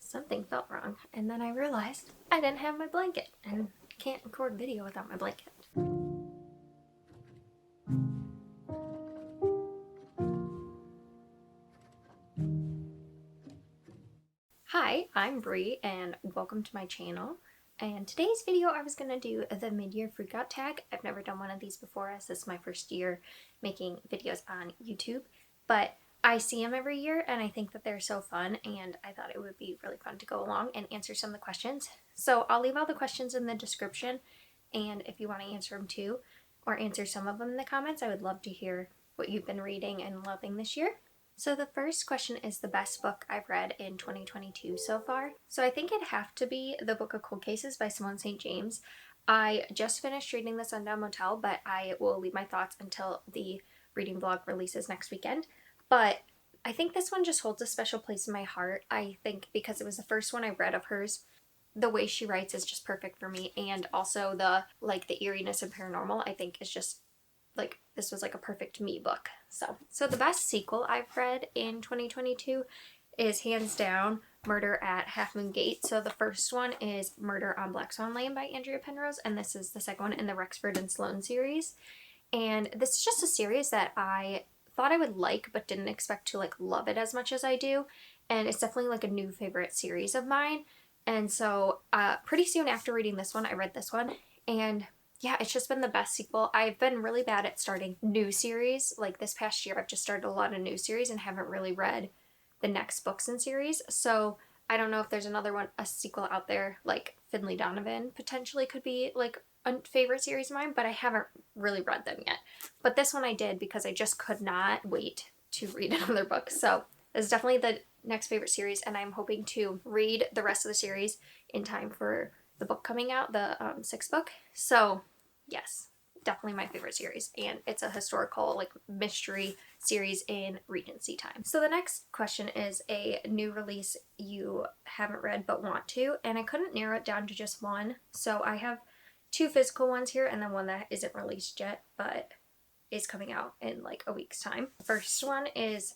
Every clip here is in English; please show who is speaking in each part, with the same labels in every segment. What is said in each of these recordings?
Speaker 1: something felt wrong, and then I realized I didn't have my blanket and can't record video without my blanket. Hi, I'm Bree and welcome to my channel. And today's video I was going to do the mid-year freakout tag. I've never done one of these before as this is my first year making videos on YouTube, but I see them every year and I think that they're so fun, and I thought it would be really fun to go along and answer some of the questions. So I'll leave all the questions in the description, and if you want to answer them too, or answer some of them in the comments, I would love to hear what you've been reading and loving this year. So the first question is the best book I've read in 2022 so far. So I think it'd have to be The Book of Cold Cases by Simone St. James. I just finished reading The Sundown Motel, but I will leave my thoughts until the reading vlog releases next weekend. But I think this one just holds a special place in my heart. I think because it was the first one I read of hers, the way she writes is just perfect for me, and also the eeriness and paranormal I think is just this was like a perfect me book. So the best sequel I've read in 2022 is hands down Murder at Half Moon Gate. So the first one is Murder on Black Swan Lane by Andrea Penrose, and this is the second one in the Rexford and Sloane series. And this is just a series that I thought I would like but didn't expect to love it as much as I do, and it's definitely a new favorite series of mine. And so pretty soon after reading this one I read this one, and yeah, it's just been the best sequel. I've been really bad at starting new series. This past year I've just started a lot of new series and haven't really read the next books in series. So I don't know if there's a sequel out there, like Finlay Donovan potentially could be a favorite series of mine, but I haven't really read them yet. But this one I did because I just could not wait to read another book. So this is definitely the next favorite series, and I'm hoping to read the rest of the series in time for the book coming out, the sixth book. So yes, definitely my favorite series, and it's a historical mystery series in Regency time. So the next question is a new release you haven't read but want to, and I couldn't narrow it down to just one. So I have two physical ones here and then one that isn't released yet but is coming out in a week's time. The first one is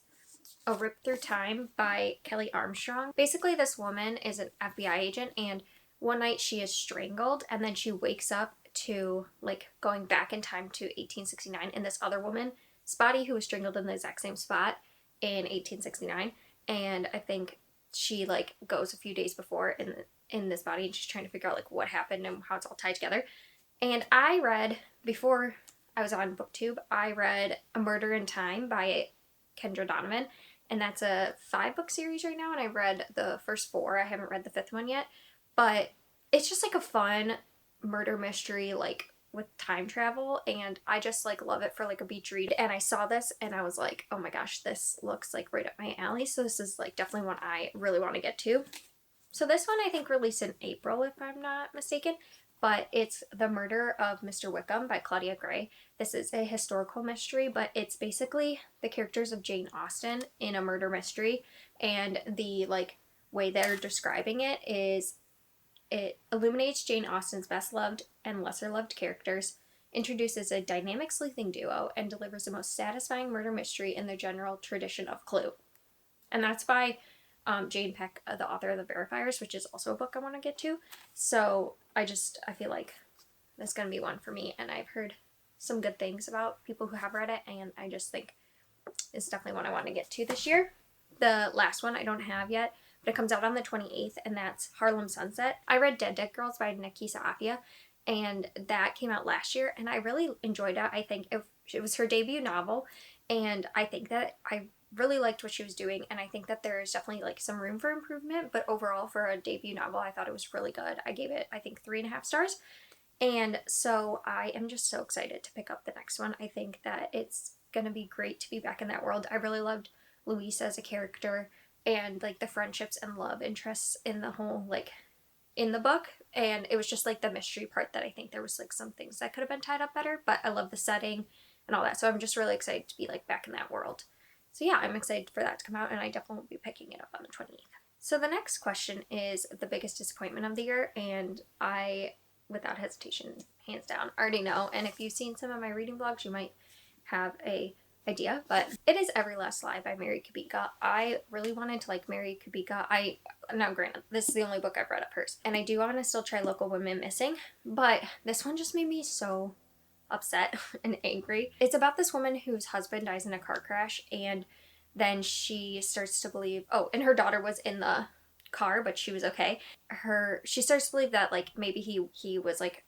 Speaker 1: A Rip Through Time by Kelly Armstrong. Basically this woman is an FBI agent, and one night she is strangled and then she wakes up to going back in time to 1869 in this other woman's body who was strangled in the exact same spot in 1869. And I think she goes a few days before in this body, and she's trying to figure out what happened and how it's all tied together. And I read, before I was on BookTube, I read A Murder in Time by Andrea Donovan, and that's a 5-book series right now, and I read the first 4. I haven't read the 5th one yet. But it's just a fun murder mystery with time travel, and I just love it for a beach read. And I saw this and I was like, oh my gosh, this looks right up my alley. So this is definitely one I really want to get to. So this one I think released in April if I'm not mistaken, but it's The Murder of Mr. Wickham by Claudia Gray. This is a historical mystery, but it's basically the characters of Jane Austen in a murder mystery, and the way they're describing it is it illuminates Jane Austen's best-loved and lesser-loved characters, introduces a dynamic sleuthing duo, and delivers the most satisfying murder mystery in the general tradition of Clue. And that's by Jane Peck, the author of The Verifiers, which is also a book I want to get to. So I feel like this is going to be one for me, and I've heard some good things about people who have read it, and I just think it's definitely one I want to get to this year. The last one I don't have yet, but it comes out on the 28th, and that's Harlem Sunset. I read Dead Dead Girls by Nikisa Afia, and that came out last year, and I really enjoyed it. I think it was her debut novel, and I think that I really liked what she was doing, and I think that there is definitely some room for improvement, but overall for a debut novel I thought it was really good. I gave it I think 3.5 stars, and so I am just so excited to pick up the next one. I think that it's gonna be great to be back in that world. I really loved Louise as a character, and the friendships and love interests in the whole in the book, and it was just the mystery part that I think there was some things that could have been tied up better, but I love the setting and all that, so I'm just really excited to be back in that world. So yeah, I'm excited for that to come out, and I definitely will be picking it up on the 28th. So the next question is the biggest disappointment of the year, and I, without hesitation, hands down, already know, and if you've seen some of my reading vlogs, you might have a idea, but it is Every Last Lie by Mary Kubica. I really wanted to like Mary Kubica. Now granted, this is the only book I've read of hers, and I do want to still try Local Women Missing, but this one just made me so upset and angry. It's about this woman whose husband dies in a car crash, and then she starts to believe, oh, and her daughter was in the car, but she was okay. She starts to believe that like maybe he was like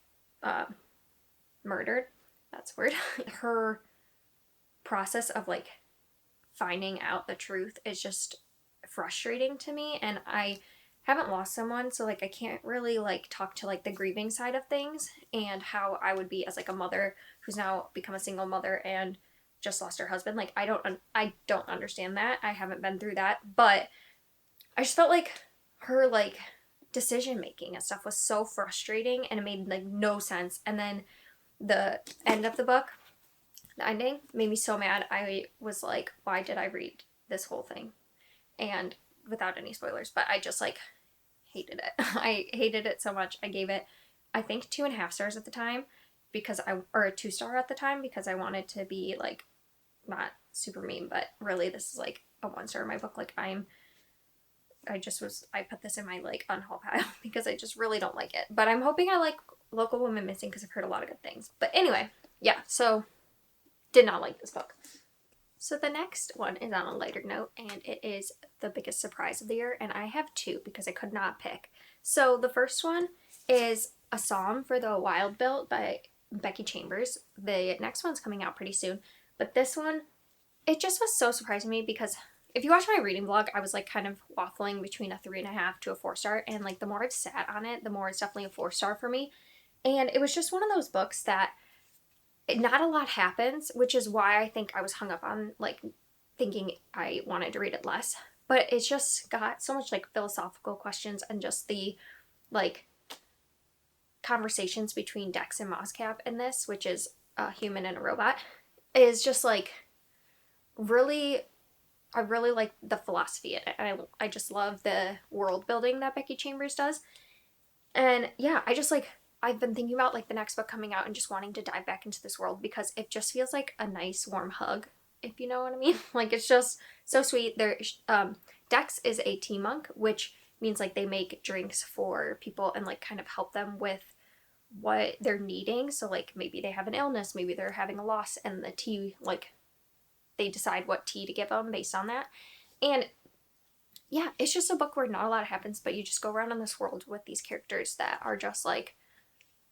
Speaker 1: murdered. That's a word. Her process of like finding out the truth is just frustrating to me, and I haven't lost someone, so like I can't really like talk to like the grieving side of things and how I would be as like a mother who's now become a single mother and just lost her husband. Like I don't understand that. I haven't been through that, but I just felt like her like decision making and stuff was so frustrating, and it made like no sense. And then the end of the book, the ending, made me so mad. I was like, why did I read this whole thing? And without any spoilers, but I just like hated it. I hated it so much. I gave it, I think, 2.5 stars at the time or a 2-star at the time, because I wanted to be like not super mean, but really this is like a 1-star in my book. Like I put this in my like unhaul pile because I just really don't like it. But I'm hoping I like Local Women Missing because I've heard a lot of good things. But anyway, yeah, so did not like this book. So the next one is on a lighter note, and it is the biggest surprise of the year, and I have 2 because I could not pick. So the first one is A Psalm for the Wild Built by Becky Chambers. The next one's coming out pretty soon, but this one, it just was so surprising me because if you watch my reading vlog, I was like kind of waffling between a 3.5 to a 4-star, and like the more I've sat on it, the more it's definitely a 4-star for me. And it was just one of those books that not a lot happens, which is why I think I was hung up on like thinking I wanted to read it less. But it's just got so much like philosophical questions, and just the like conversations between Dex and Moscap in this, which is a human and a robot, is just like really, I really like the philosophy in it. I just love the world building that Becky Chambers does. And yeah, I've been thinking about like the next book coming out and just wanting to dive back into this world because it just feels like a nice warm hug, if you know what I mean. Like it's just so sweet. Dex is a tea monk, which means like they make drinks for people and like kind of help them with what they're needing. So like maybe they have an illness, maybe they're having a loss, and the tea, like they decide what tea to give them based on that. And yeah, it's just a book where not a lot happens, but you just go around in this world with these characters that are just like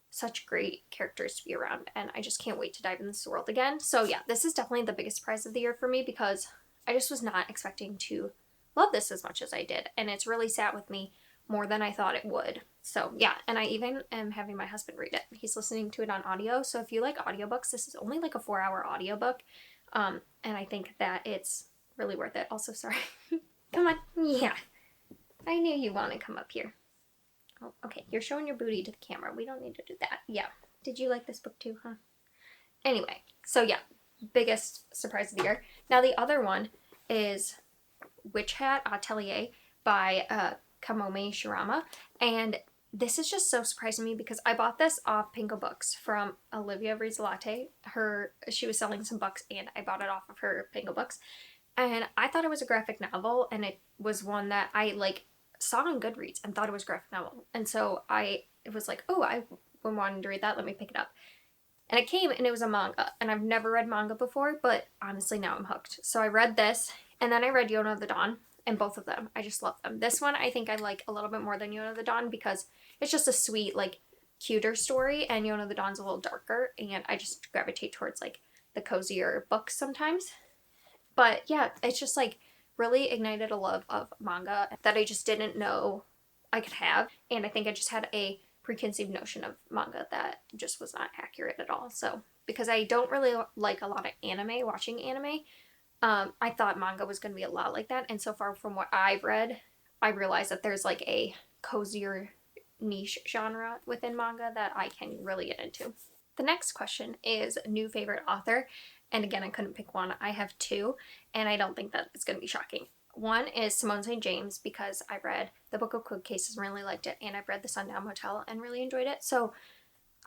Speaker 1: such great characters to be around, and I just can't wait to dive in this world again. So yeah, this is definitely the biggest surprise of the year for me because I just was not expecting to love this as much as I did, and it's really sat with me more than I thought it would. So yeah, and I even am having my husband read it. He's listening to it on audio, so if you like audiobooks, this is only like a 4-hour audiobook, and I think that it's really worth it. Also, sorry. Come on. Yeah. I knew you want to come up here. Oh, okay, you're showing your booty to the camera. We don't need to do that. Yeah. Did you like this book too, huh? Anyway, so yeah, biggest surprise of the year. Now the other one is Witch Hat Atelier by Kamome Shirama, and this is just so surprising me because I bought this off Pinko Books from Olivia Rizalate. She was selling some books, and I bought it off of her Pinko Books, and I thought it was a graphic novel, and it was one that I like saw on Goodreads and thought it was a graphic novel. And so it was like, oh, I've been wanting to read that, let me pick it up. And it came and it was a manga, and I've never read manga before, but honestly now I'm hooked. So I read this, and then I read Yona of the Dawn, and both of them, I just love them. This one I think I like a little bit more than Yona of the Dawn because it's just a sweet, like, cuter story, and Yona of the Dawn's a little darker, and I just gravitate towards like the cozier books sometimes. But yeah, it's just like really ignited a love of manga that I just didn't know I could have. And I think I just had a preconceived notion of manga that just was not accurate at all. So because I don't really like a lot of anime, watching anime, I thought manga was going to be a lot like that. And so far from what I've read, I realized that there's like a cozier niche genre within manga that I can really get into. The next question is new favorite author. And again, I couldn't pick one. I have 2, and I don't think that it's going to be shocking. One is Simone St. James because I read The Book of Quick Cases and really liked it, and I've read The Sundown Motel and really enjoyed it. So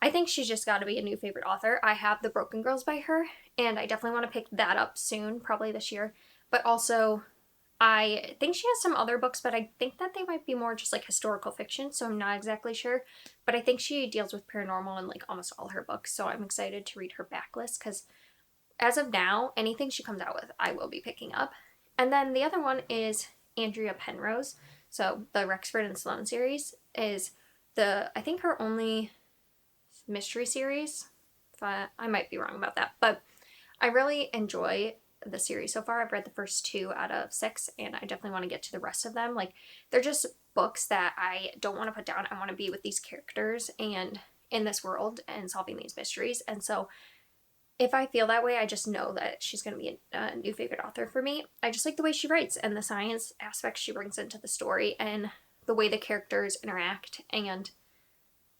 Speaker 1: I think she's just got to be a new favorite author. I have The Broken Girls by her, and I definitely want to pick that up soon, probably this year. But also, I think she has some other books, but I think that they might be more just like historical fiction, so I'm not exactly sure. But I think she deals with paranormal in like almost all her books, so I'm excited to read her backlist because as of now, anything she comes out with, I will be picking up. And then the other one is Andrea Penrose. So the Rexford and Sloane series is I think her only mystery series. I might be wrong about that, but I really enjoy the series so far. I've read the first 2 out of 6, and I definitely want to get to the rest of them. Like, they're just books that I don't want to put down. I want to be with these characters and in this world and solving these mysteries. And so if I feel that way, I just know that she's going to be a new favorite author for me. I just like the way she writes and the science aspects she brings into the story and the way the characters interact and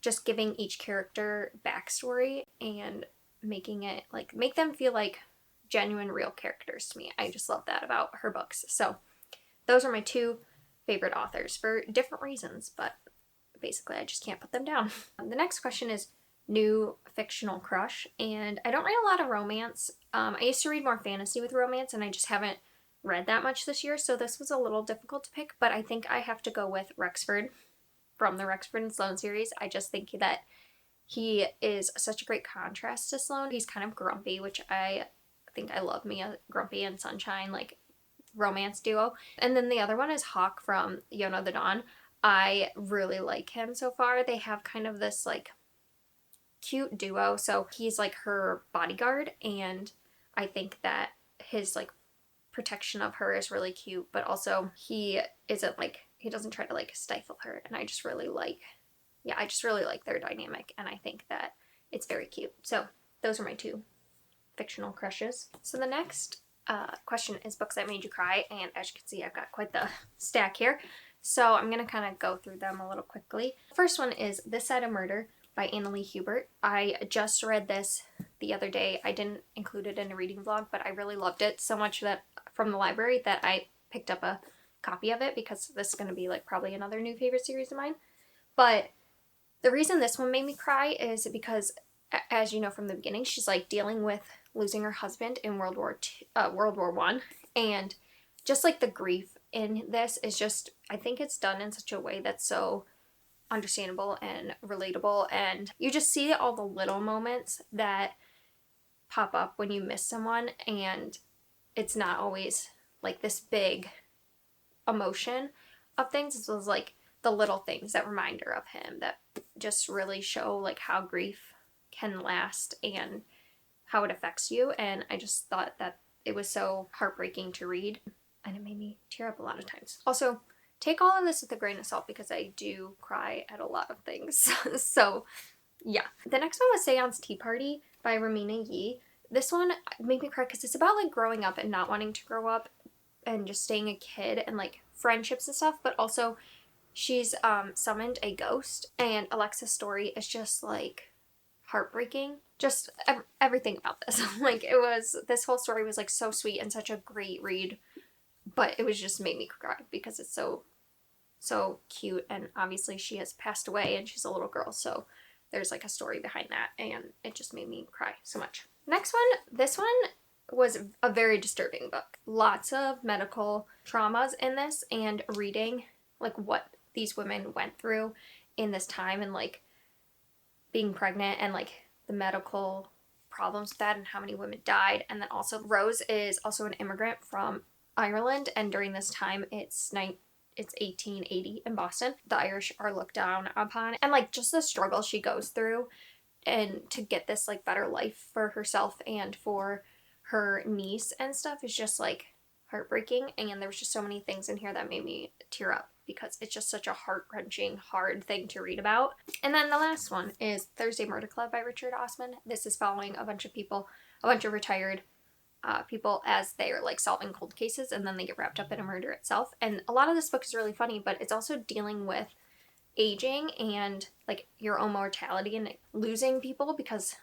Speaker 1: just giving each character backstory and making it like make them feel like genuine real characters to me. I just love that about her books. So those are my 2 favorite authors for different reasons, but basically I just can't put them down. The next question is new fictional crush, and I don't read a lot of romance. I used to read more fantasy with romance, and I just haven't read that much this year, so this was a little difficult to pick, but I think I have to go with Rexford from the Rexford and Sloane series. I just think that he is such a great contrast to Sloane. He's kind of grumpy, which I think I love me a grumpy and sunshine like romance duo. And then the other one is Hawk from You Know the Dawn. I really like him so far. They have kind of this like cute duo. So he's like her bodyguard, and I think that his like protection of her is really cute, but also he doesn't try to like stifle her, and I just really like their dynamic, and I think that it's very cute. So those are my 2 fictional crushes. So the next question is books that made you cry, and as you can see, I've got quite the stack here. So I'm going to kind of go through them a little quickly. The first one is This Side of Murder by Annalee Hubert. I just read this the other day. I didn't include it in a reading vlog, but I really loved it so much that from the library that I picked up a copy of it because this is going to be like probably another new favorite series of mine. But the reason this one made me cry is because, as you know from the beginning, she's like dealing with losing her husband in World War I, and just like the grief in this is just, I think it's done in such a way that's so understandable and relatable, and you just see all the little moments that pop up when you miss someone, and it's not always like this big emotion of things. It was like the little things that remind her of him that just really show like how grief can last and how it affects you, and I just thought that it was so heartbreaking to read, and it made me tear up a lot of times. Also, take all of this with a grain of salt because I do cry at a lot of things. So yeah. The next one was Seance Tea Party by Romina Yee. This one made me cry because it's about like growing up and not wanting to grow up and just staying a kid and like friendships and stuff, but also she's summoned a ghost, and Alexa's story is just like heartbreaking. Just everything about this. Like this whole story was like so sweet and such a great read, but it was just made me cry because it's so cute, and obviously she has passed away and she's a little girl, so there's like a story behind that, and it just made me cry so much. Next one, this one was a very disturbing book. Lots of medical traumas in this, and reading like what these women went through in this time, and like being pregnant and like the medical problems with that and how many women died. And then also Rose is also an immigrant from Ireland, and during this time it's 1880 in Boston. The Irish are looked down upon, and like just the struggle she goes through and to get this like better life for herself and for her niece and stuff is just like heartbreaking. And there was just so many things in here that made me tear up because it's just such a heart-wrenching, hard thing to read about. And then the last one is Thursday Murder Club by Richard Osman. This is following a bunch of retired people as they are like solving cold cases, and then they get wrapped up in a murder itself. And a lot of this book is really funny, but it's also dealing with aging and like your own mortality and losing people, because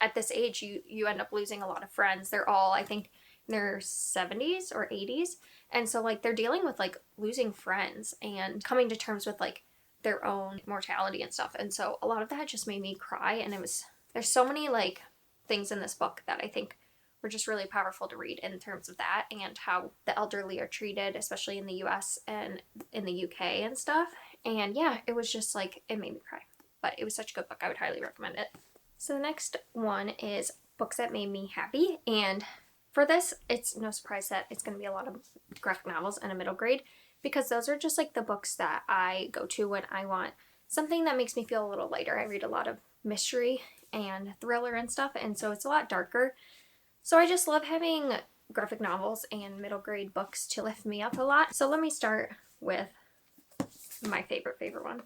Speaker 1: at this age you end up losing a lot of friends. They're all, I think, in their 70s or 80s, and so like they're dealing with like losing friends and coming to terms with like their own mortality and stuff. And so a lot of that just made me cry, and there's so many like things in this book that I think were just really powerful to read in terms of that and how the elderly are treated, especially in the US and in the UK and stuff. And yeah, it was just like, it made me cry. But it was such a good book, I would highly recommend it. So the next one is books that made me happy. And for this, it's no surprise that it's going to be a lot of graphic novels and a middle grade, because those are just like the books that I go to when I want something that makes me feel a little lighter. I read a lot of mystery and thriller and stuff, and so it's a lot darker. So I just love having graphic novels and middle grade books to lift me up a lot. So let me start with my favorite one.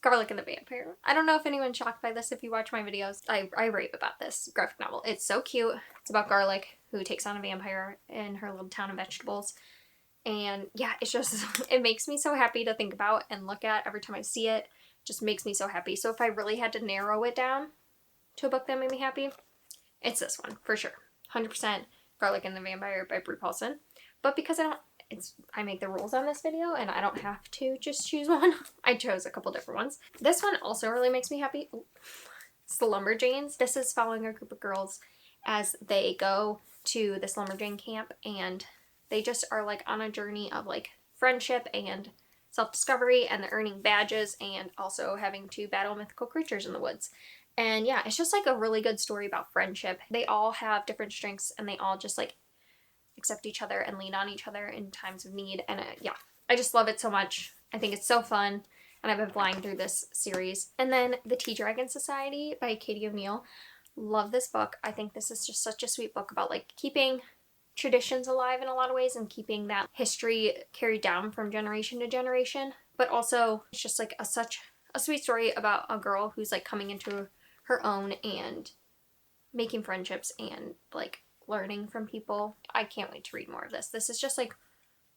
Speaker 1: Garlic and the Vampire. I don't know if anyone's shocked by this if you watch my videos. I rave about this graphic novel. It's so cute. It's about Garlic, who takes on a vampire in her little town of vegetables. And yeah, it's just, it makes me so happy to think about and look at every time I see it. It just makes me so happy. So if I really had to narrow it down to a book that made me happy, it's this one, for sure. 100% Garlic and the Vampire by Brie Paulson. But because I make the rules on this video and I don't have to just choose one, I chose a couple different ones. This one also really makes me happy. It's The Lumberjanes. This is following a group of girls as they go to this lumberjane camp, and they just are like on a journey of like friendship and self-discovery, and they're earning badges and also having to battle mythical creatures in the woods. And yeah, it's just like a really good story about friendship. They all have different strengths, and they all just like accept each other and lean on each other in times of need. And yeah, I just love it so much. I think it's so fun, and I've been flying through this series. And then The Tea Dragon Society by Katie O'Neill. Love this book. I think this is just such a sweet book about like keeping traditions alive in a lot of ways and keeping that history carried down from generation to generation. But also it's just like such a sweet story about a girl who's like coming into her own and making friendships and like learning from people. I can't wait to read more of this. This is just like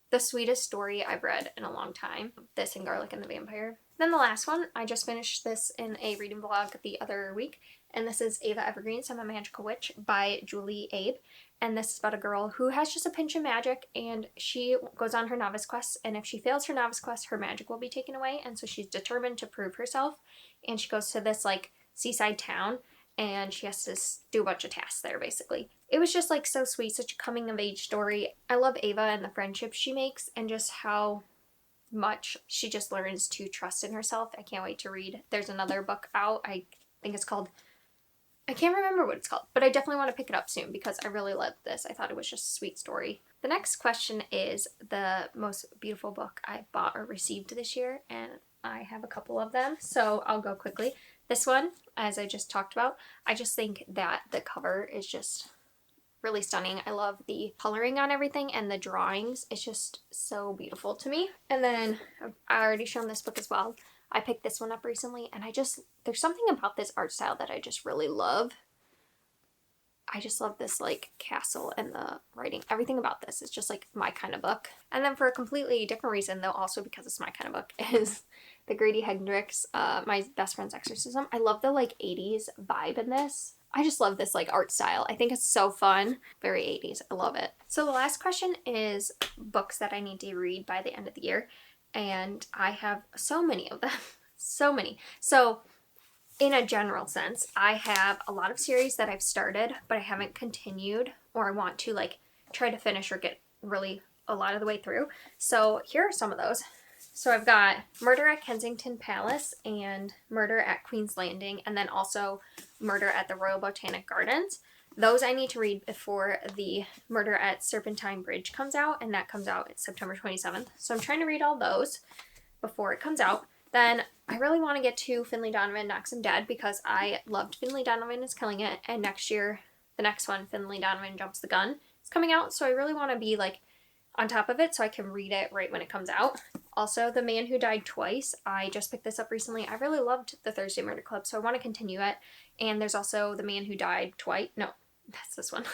Speaker 1: the sweetest story I've read in a long time. This and Garlic and the Vampire. Then the last one, I just finished this in a reading vlog the other week, and this is Ava Evergreen's I'm a Magical Witch by Julie Abe. And this is about a girl who has just a pinch of magic, and she goes on her novice quest, and if she fails her novice quest, her magic will be taken away, and so she's determined to prove herself, and she goes to this like seaside town, and she has to do a bunch of tasks there, basically. It was just like so sweet, such a coming of age story. I love Ava and the friendships she makes, and just how much she just learns to trust in herself. I can't wait to read. There's another book out, I think it's called, I can't remember what it's called, but I definitely want to pick it up soon because I really loved this. I thought it was just a sweet story. The next question is the most beautiful book I bought or received this year, and I have a couple of them, so I'll go quickly. This one, as I just talked about, I just think that the cover is just really stunning. I love the coloring on everything and the drawings. It's just so beautiful to me. And then I already shown this book as well. I picked this one up recently, and there's something about this art style that I just really love. I just love this like castle and the writing. Everything about this is just like my kind of book. And then for a completely different reason, though also because it's my kind of book, is the Grady Hendrix, My Best Friend's Exorcism. I love the like 80s vibe in this. I just love this like art style. I think it's so fun. Very 80s. I love it. So the last question is books that I need to read by the end of the year. And I have so many of them. So many. So in a general sense, I have a lot of series that I've started, but I haven't continued, or I want to like try to finish or get really a lot of the way through. So here are some of those. So I've got Murder at Kensington Palace and Murder at Queen's Landing, and then also Murder at the Royal Botanic Gardens. Those I need to read before the Murder at Serpentine Bridge comes out, and that comes out September 27th. So I'm trying to read all those before it comes out. Then I really want to get to Finlay Donovan Knocks Him Dead because I loved Finlay Donovan is Killing It, and next year, the next one, Finlay Donovan Jumps the Gun, is coming out, so I really want to be like on top of it so I can read it right when it comes out. Also, The Man Who Died Twice, I just picked this up recently. I really loved the Thursday Murder Club, so I want to continue it. And there's also The Man Who Died Twice, no, that's this one.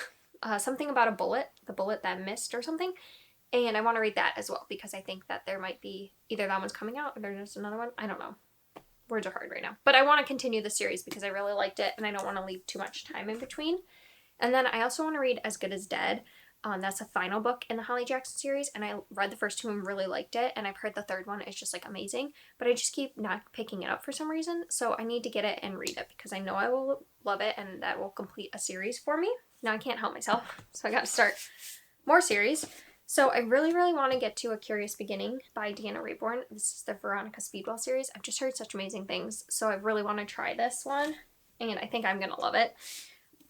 Speaker 1: Something about a bullet, the bullet that missed or something. And I want to read that as well because I think that there might be either that one's coming out or there's another one. I don't know. Words are hard right now. But I want to continue the series because I really liked it and I don't want to leave too much time in between. And then I also want to read As Good as Dead. That's the final book in the Holly Jackson series, and I read the first two and really liked it, and I've heard the third one is just like amazing, but I just keep not picking it up for some reason, so I need to get it and read it because I know I will love it and that will complete a series for me. Now I can't help myself, so I got to start more series. So I really, really want to get to A Curious Beginning by Deanna Raybourn. This is the Veronica Speedwell series. I've just heard such amazing things, so I really want to try this one, and I think I'm going to love it.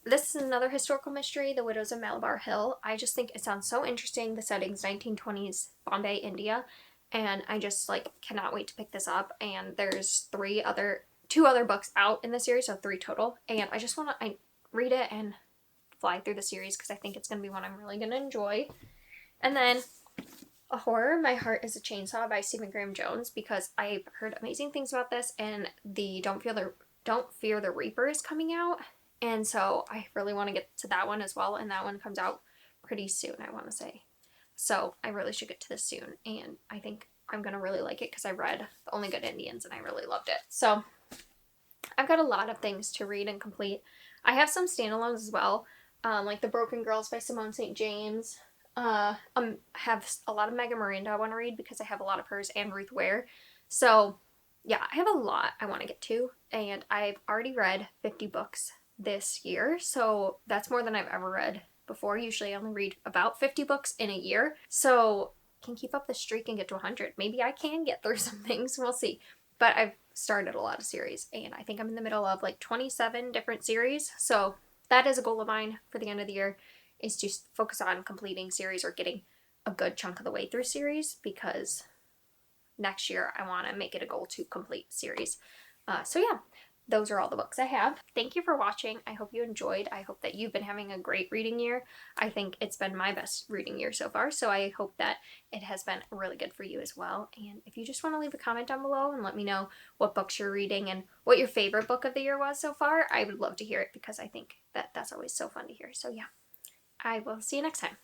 Speaker 1: This is another historical mystery, The Widows of Malabar Hill. I just think it sounds so interesting. The setting's 1920s Bombay, India, and I just like cannot wait to pick this up. And there's two other books out in the series, so 3 total. And I just want to read it and fly through the series because I think it's going to be one I'm really going to enjoy. And then a horror, My Heart is a Chainsaw by Stephen Graham Jones, because I've heard amazing things about this, and the Don't Fear the Reaper is coming out. And so I really want to get to that one as well, and that one comes out pretty soon, I want to say. So I really should get to this soon, and I think I'm going to really like it because I read The Only Good Indians and I really loved it. So I've got a lot of things to read and complete. I have some standalones as well, like The Broken Girls by Simone St. James. I have a lot of Megan Miranda I want to read because I have a lot of hers, and Ruth Ware. So yeah, I have a lot I want to get to, and I've already read 50 books this year, so that's more than I've ever read before. Usually I only read about 50 books in a year, so can keep up the streak and get to 100. Maybe I can get through some things, we'll see. But I've started a lot of series, and I think I'm in the middle of like 27 different series, so that is a goal of mine for the end of the year, is to focus on completing series or getting a good chunk of the way through series, because next year I want to make it a goal to complete series. So yeah, those are all the books I have. Thank you for watching. I hope you enjoyed. I hope that you've been having a great reading year. I think it's been my best reading year so far, so I hope that it has been really good for you as well. And if you just want to leave a comment down below and let me know what books you're reading and what your favorite book of the year was so far, I would love to hear it, because I think that that's always so fun to hear. So yeah, I will see you next time.